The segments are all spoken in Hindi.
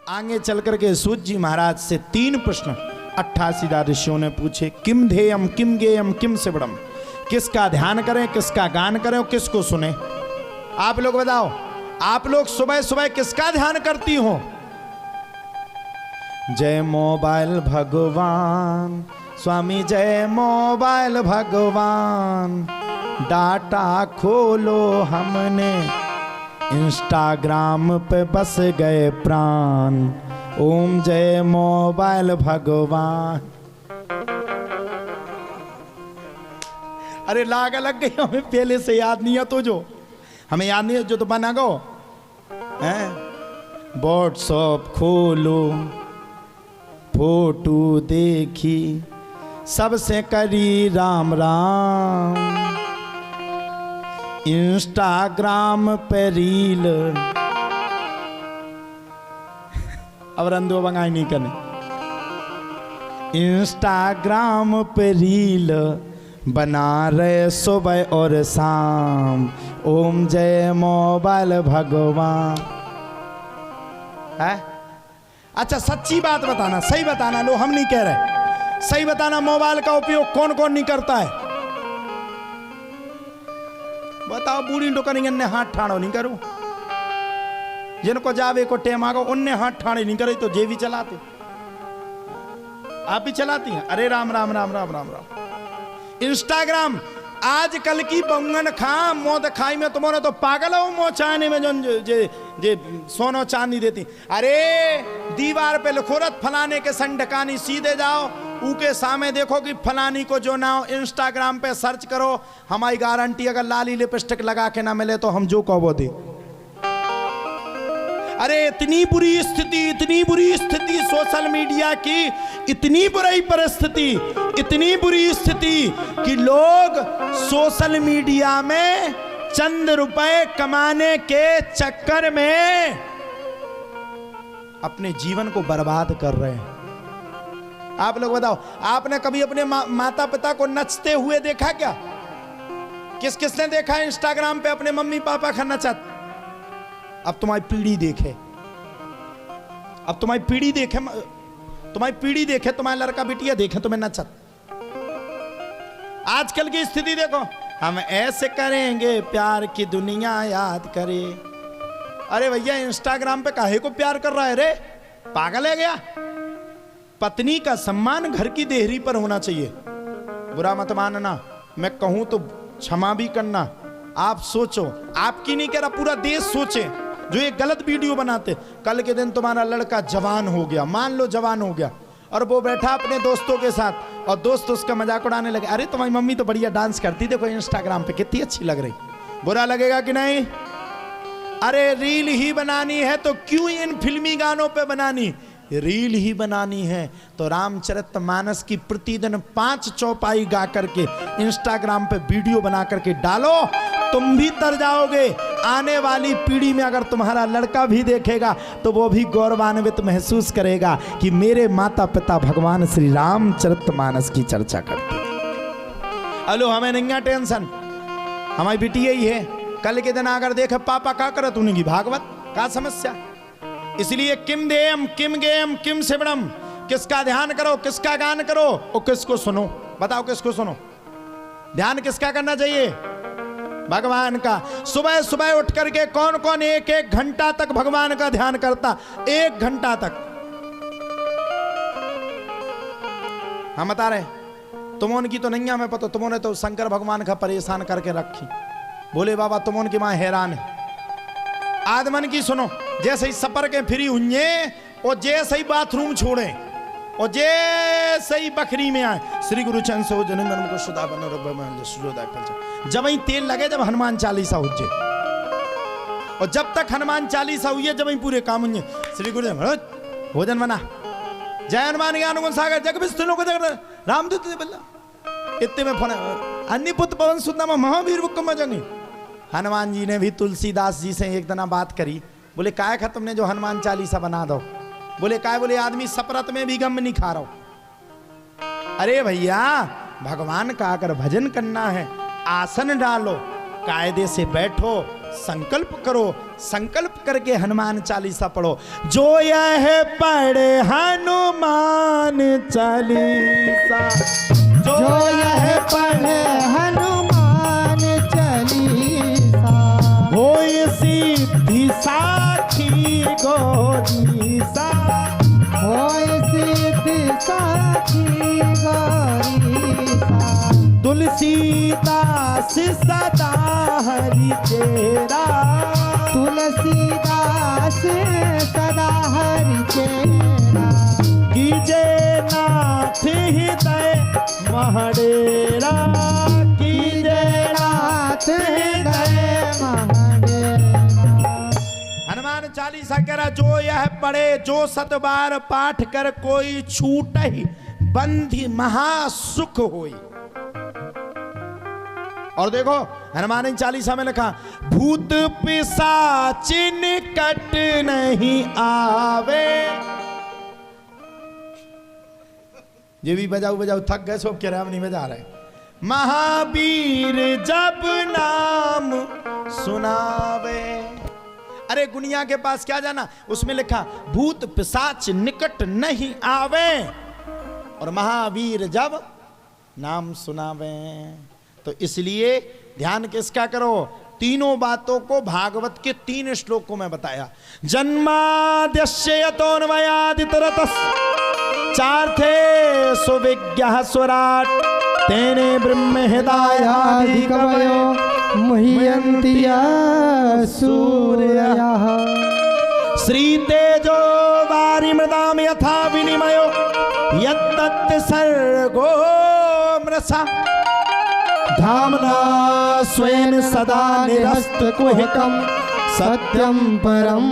आगे चल करके सूत जी महाराज से 3 प्रश्न 88 ऋषियों ने पूछे। किम ध्येयम किम गेयम किम सिवड़म, किसका ध्यान करें, किसका गान करें और किसको सुने। आप लोग बताओ, आप लोग सुबह सुबह किसका ध्यान करती हो? जय मोबाइल भगवान, स्वामी जय मोबाइल भगवान, डाटा खोलो हमने इंस्टाग्राम पे बस गए प्राण, ओम जय मोबाइल भगवान। अरे लाग लग गई, हमें पहले से याद नहीं है तो जो हमें याद नहीं है जो तो बना गो हैं। व्हाट्सएप खोलो, फोटो देखी, सबसे करी राम राम, इंस्टाग्राम पे रील, अब रंदो बंगाई नहीं करने, इंस्टाग्राम पे रील बना रहे सुबह और शाम, ओम जय मोबाइल भगवान। है अच्छा सच्ची बात बताना, सही बताना, लो हम नहीं कह रहे, सही बताना मोबाइल का उपयोग कौन कौन नहीं करता है? बताओ। बूढ़ी टोकरी ने हाथ ठाड़ो नहीं करूं, जिनको जावे को टेम आगो उनने हाथ ठाड़े नहीं करे तो जे भी चलाते। आप भी चलाती हैं? अरे राम राम राम राम राम राम। इंस्टाग्राम आजकल की बंगन खा मोद खाई में तुम्हारे तो पागल हो मो चाहने में जो जे जे सोनो चांदी देती। अरे दीवार पे लिखोरत फलाने के संडकानी, सीधे जाओ ऊके सामने देखो कि फलानी को जो ना हो, इंस्टाग्राम पे सर्च करो, हमारी गारंटी अगर लाली लिपस्टिक लगा के ना मिले तो हम जो कहो दे। अरे इतनी बुरी स्थिति सोशल मीडिया की, इतनी बुरी परिस्थिति, इतनी बुरी स्थिति कि लोग सोशल मीडिया में चंद रुपए कमाने के चक्कर में अपने जीवन को बर्बाद कर रहे हैं। आप लोग बताओ, आपने कभी अपने माता पिता को नचते हुए देखा क्या? किस किसने देखा है इंस्टाग्राम पे अपने मम्मी पापा का नचत? अब तुम्हारी पीढ़ी देखे, अब तुम्हारी पीढ़ी देखे, तुम्हारी पीढ़ी देखे, तुम्हारे लड़का बिटिया देखे तुम्हें नचत। आजकल की स्थिति देखो, हम ऐसे करेंगे प्यार की दुनिया याद करे। अरे भैया इंस्टाग्राम पे काहे को प्यार कर रहा है रे? पागल है गया? पत्नी का सम्मान घर की देहरी पर होना चाहिए। बुरा मत मानना, मैं कहूं तो क्षमा भी करना। आप सोचो, आपकी नहीं कह रहा, पूरा देश सोचे जो ये गलत वीडियो बनाते। कल के दिन तुम्हारा लड़का जवान हो गया, मान लो जवान हो गया, और वो बैठा अपने दोस्तों के साथ और दोस्त उसका मजाक उड़ाने लगे। अरे तुम्हारी मम्मी तो बढ़िया डांस करती, देखो इंस्टाग्राम पे कितनी अच्छी लग रही। बुरा लगेगा कि नहीं? अरे रील ही बनानी है तो क्यों इन फिल्मी गानों पे बनानी? रील ही बनानी है तो रामचरितमानस की प्रतिदिन 5 चौपाई गा करके इंस्टाग्राम पे वीडियो बना करके डालो, तुम भी तर जाओगे। आने वाली पीढ़ी में अगर तुम्हारा लड़का भी देखेगा तो वो भी गौरवान्वित महसूस करेगा कि मेरे माता पिता भगवान श्री रामचरितमानस की चर्चा करते। हेलो, हमें नहीं है टेंशन, हमारी बेटी यही है। कल के दिन अगर देखे पापा का करत उन्हें भागवत का समस्या। इसलिए किम देयम किम गेयम किम सिवड़म, किसका ध्यान करो, किसका गान करो और किसको सुनो। बताओ किसको सुनो? ध्यान किसका करना चाहिए? भगवान का। सुबह सुबह उठ करके कौन कौन एक एक घंटा तक भगवान का ध्यान करता? 1 घंटा तक। हम बता रहे, तुमों की तो नहीं हमें पता, तुमों ने तो शंकर भगवान का परेशान करके रखी। बोले बाबा तुमों की मां हैरान है। आदमन की सुनो, जैसे ही सपर के फ्री हुए और जैसे ही बाथरूम छोड़े और जैसे ही बकरी में आए, श्री गुरु चंद से जन को सुधा बनो रब, जब ही तेल लगे, जब हनुमान चालीसा हुए, और जब तक हनुमान चालीसा हुई है जब ही पूरे काम हुए। श्री गुरु भोजन बना, जय हनुमान ज्ञान गुण सागर जग विष्णु को जग रामदूत बल्ला इतने में फोन अन्य पुत्र पवन सुदामा महावीर बुक्कम जंगी। हनुमान जी ने भी तुलसीदास जी से एक दिन बात करी। बोले काय खा तुमने जो हनुमान चालीसा बना दो? बोले काय? बोले आदमी सपरत में भी गम नहीं खा रहा। अरे भैया भगवान का अगर भजन करना है, आसन डालो, कायदे से बैठो, संकल्प करो, संकल्प करके हनुमान चालीसा पढ़ो। जो यह पढ़े हनुमान चालीसा, जो यह पढ़े हनुमान चालीसा, होय सिद्धि साखी गौरीसा, होय सिद्धि साखी गौरीसा। तुलसीदास सदा हरि चेरा, तुलसीदास सदा हरि चेरा। कीजे नाथ हृदय महडेरा, कीजे नाथ हृदय महडेरा। हनुमान चालीसा कह रहा, जो यह पढ़े, जो 7 बार पाठ कर कोई छूट ही बंधी महासुख होई। और देखो हनुमान चालीसा में लिखा, भूत पिशाच निकट नहीं आवे। ये भी बजाओ बजाओ, थक गए सब, कह रहे हम नहीं बजा रहे। महावीर जब नाम सुनावे। अरे गुनिया के पास क्या जाना, उसमें लिखा भूत पिशाच निकट नहीं आवे, और महावीर जब नाम सुनावे। तो इसलिए ध्यान किसका करो, तीनों बातों को भागवत के 3 श्लोकों में बताया। जन्माद्यस्य यतोऽन्वयादितरतः चार्थे सुविज्ञः स्वराट्, तेने ब्रह्म हृदयादिकवयो मुह्यन्ति सूरयः। श्रीतेजो वारिमृदां यथा विनिमयो यत्तत् सर्गो मृषा, धाम्ना स्वेन सदा निरस्तकुहकं सत्यं परं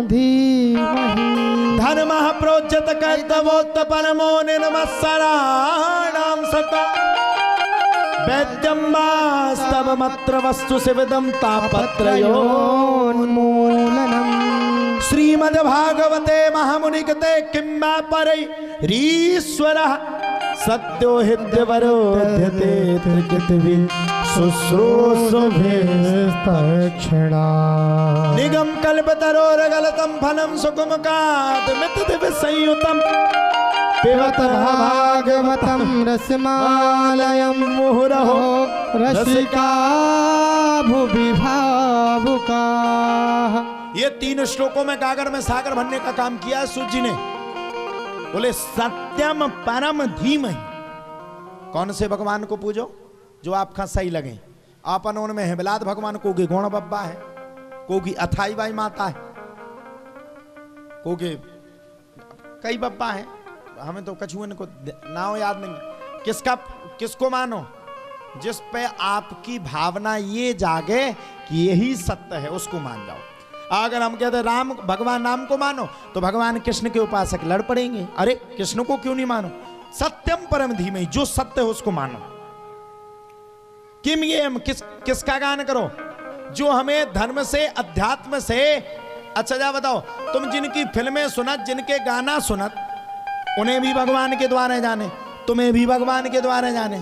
धीमहि। धर्मः प्रोच्यत कर्तव्योक्त परमो निर्मत्सराणां सता, वैद्यं वास्तवमत्र वस्तु शिवदं तापत्रयोन्मूलनम्। श्रीमद्भागवते महामुनिकृते किं वा परैरीश्वरः, सत्यो हृद्यवरोध्यते त्रिकृतिभिः शुश्रूषुभिस्तक्षणा। निगम कल्पतरोर्गलितं फलं सुकुमारात् मितदिवसंयुतं, पिबत भागवतं रसमालयं मुहुरहो रसिका भुवि भावुकाः। ये 3 श्लोकों में गागर में सागर भरने का काम किया है सूत जी ने। बोले सत्यम परम धीमहि। कौन से भगवान को पूजो जो आपका सही लगे। आपन उनमें है बिलाद भगवान को की गौण बब्बा है, को की अथाई बाई माता है, को के कई बब्बा है, हमें तो कछु इनको नाम याद नहीं। किसको मानो, जिस पे आपकी भावना ये जागे कि यही सत्य है उसको मान जाओ। अगर हम कहते राम भगवान नाम को मानो तो भगवान कृष्ण के उपासक लड़ पड़ेंगे। अरे कृष्ण को क्यों नहीं मानो, सत्यम परम धीमहि, जो सत्य है उसको मानो। किम ये हम किसका गान करो, जो हमें धर्म से अध्यात्म से। अच्छा जा बताओ, तुम जिनकी फिल्में सुनत, जिनके गाना सुनत, उन्हें भी भगवान के द्वारे जाने, तुम्हें भी भगवान के द्वारे जाने,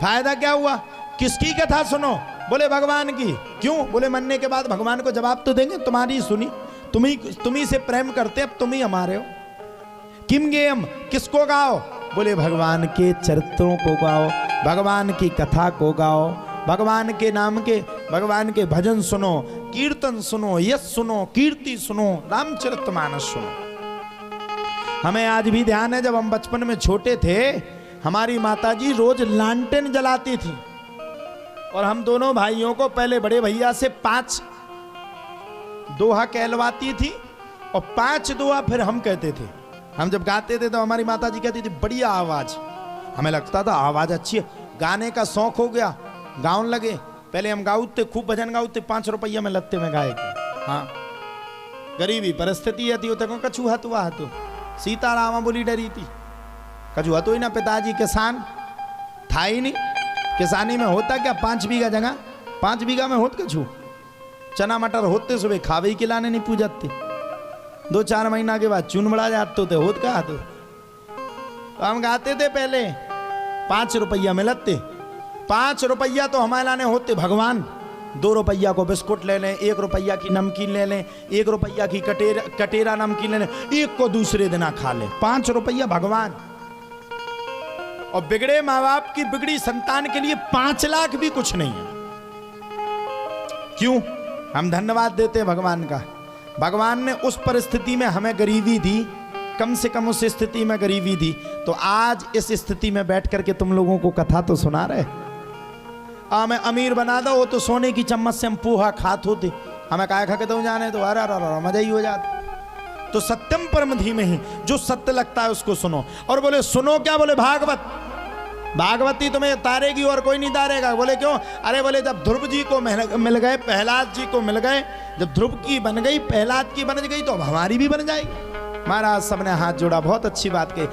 फायदा क्या हुआ। किसकी कथा सुनो, बोले भगवान की। क्यों, बोले मरने के बाद भगवान को जवाब तो देंगे, तुम्हारी सुनी, तुम्ही से प्रेम करते, अब तुम ही हमारे हो। किम गेम, किसको गाओ, बोले भगवान के चरित्रों को गाओ, भगवान की कथा को गाओ, भगवान के नाम के, भगवान के भजन सुनो, कीर्तन सुनो, यश सुनो, कीर्ति सुनो, रामचरितमानस सुनो। हमें आज भी ध्यान है, जब हम बचपन में छोटे थे, हमारी माताजी रोज लालटेन जलाती थी, और हम दोनों भाइयों को पहले बड़े भैया से 5 दोहा कहलवाती थी, और 5 दोहा फिर हम कहते थे। हम जब गाते थे तो हमारी माताजी कहती थी बढ़िया आवाज। हमें लगता था आवाज अच्छी है, गाने का शौक हो गया, गाउन लगे। पहले हम गाउते, खूब भजन गाउते, 5 रुपया में लत्ते में गाए थे। हाँ, गरीबी परिस्थिति थी, कछू हतु हतु सीतारामा बोली डरी थी, कछू हतु ही ना। पिताजी किसान था ही नहीं, किसानी में होता क्या, 5 बीघा जगह, 5 बीघा में होत कछू, चना मटर होते, सुबह खावे ही खिलाने नहीं पूजते, 2-4 महीना के बाद चून बड़ा जाते होते, होत कहा तो हम गाते थे पहले 5 रुपया मिलते। 5 रुपया तो हमारे लाने होते भगवान, 2 रुपया को बिस्कुट ले लें, 1 रुपया की नमकीन ले लें, 1 रुपया की कटेरा नमकीन ले लें, एक को दूसरे दिन खा लें। 5 रुपया भगवान। और बिगड़े माँ बाप की बिगड़ी संतान के लिए 5 लाख भी कुछ नहीं है। क्यों? हम धन्यवाद देते हैं भगवान का। भगवान ने उस परिस्थिति में हमें गरीबी दी, कम से कम उस स्थिति में गरीबी दी, तो आज इस स्थिति में बैठ करके तुम लोगों को कथा तो सुना रहे। हमें अमीर बना दो, वो तो सोने की चम्मच से हम पोहा खात होते, हमें काय खा के दो जाने तो अरे मजा ही हो जाता। तो सत्यम परम धीमहि, जो सत्य लगता है उसको सुनो। और बोले सुनो क्या? बोले भागवत, भागवती तुम्हें तारेगी और कोई नहीं तारेगा। बोले क्यों? अरे बोले जब ध्रुव जी को मिल गए, प्रहलाद जी को मिल गए, जब ध्रुव की बन गई, प्रहलाद की बन गई, तो अब हमारी भी बन जाएगी। महाराज सबने हाथ जोड़ा, बहुत अच्छी बात कही।